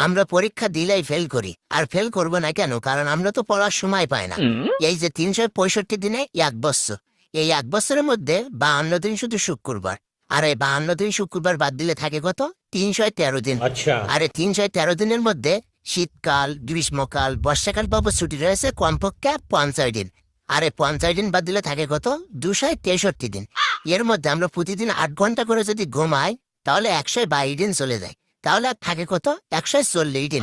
আমরা পরীক্ষা দিলেই ফেল করি, আর ফেল করব না কেন? কারণ আমরা তো পড়ার সময় পাই না। এই যে 365 দিনে 1 বছর, এই 1 বছরের মধ্যে 52 দিন শুধু শুক্রবার, আর এই 52 দিন শুক্রবার বাদ দিলে থাকে কত? 313 দিন। আচ্ছা। আর এই 313 দিনের মধ্যে শীতকাল, গ্রীষ্মকাল, বর্ষাকাল বাবু ছুটি রয়েছে কমপক্ষে 50 দিন। আর এই 50 দিন বাদ দিলে থাকে কত? 263 দিন। এর মধ্যে আমরা প্রতিদিন 8 ঘন্টা করে যদি ঘুমাই, তাহলে 122 দিন চলে যায়। তাহলে আর থাকে কত? 140 দিন।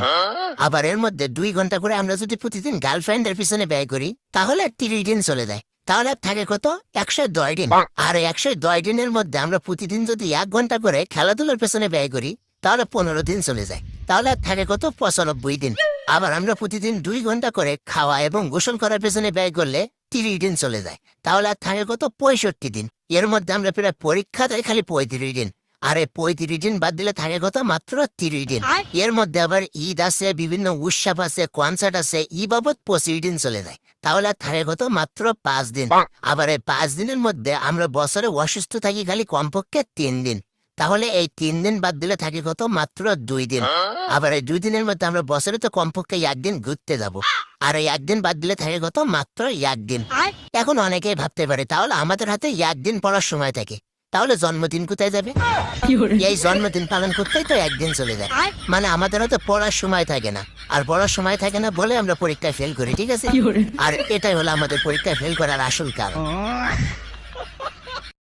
আবার এর মধ্যে 2 ঘন্টা করে আমরা যদি প্রতিদিন গার্লফ্রেন্ডের পিছনে ব্যয় করি, তাহলে 30 দিন চলে যায়। তাহলে আর থাকে কত? 110 দিন। আর 110 দিনের মধ্যে আমরা প্রতিদিন যদি 1 ঘন্টা করে খেলাধুলার পেছনে ব্যয় করি, তাহলে 15 দিন চলে যায়। তাহলে আর থাকে কত? 95 দিন। আবার আমরা প্রতিদিন 2 ঘন্টা করে খাওয়া এবং গোসল করার পেছনে ব্যয় করলে 30 দিন চলে যায়। তাহলে আর থাকে কত? 65 দিন। এর মধ্যে আমরা প্রায় পরীক্ষাতে খালি 35 দিন। আর এই 35 দিন বাদ দিলে থাকে কত? মাত্র 30 দিন। এর মধ্যে আবার ঈদ আছে, বিভিন্ন উৎসব আছে, কনসার্ট আছে, বাবদ 25 দিন চলে যায়। তাহলে আর থাকে কত? মাত্র 5 দিন। আবার এই 5 দিনের মধ্যে আমরা বছরে অসুস্থ থাকি খালি কমপক্ষে 3 দিন। তাহলে এই 3 দিন বাদ দিলে থাকে কত? মাত্র 2 দিন। আবার এই 2 দিনের মধ্যে আমরা বছরে তো কমপক্ষে 1 দিন ঘুরতে যাব। আর এই 1 দিন বাদ দিলে থাকে কত? মাত্র 1 দিন। এখন অনেকেই ভাবতে পারে, তাহলে আমাদের হাতে 1 দিন পড়ার সময় থাকে, তাহলে জন্মদিন কোথায় যাবে? এই জন্মদিন পালন করতেই তো 1 দিন চলে যায়। মানে আমাদের হাতে পড়ার সময় থাকে না, আর পড়ার সময় থাকে না বলে আমরা পরীক্ষায় ফেল করি, ঠিক আছে? আর এটাই হলো আমাদের পরীক্ষায় ফেল করার আসল কারণ।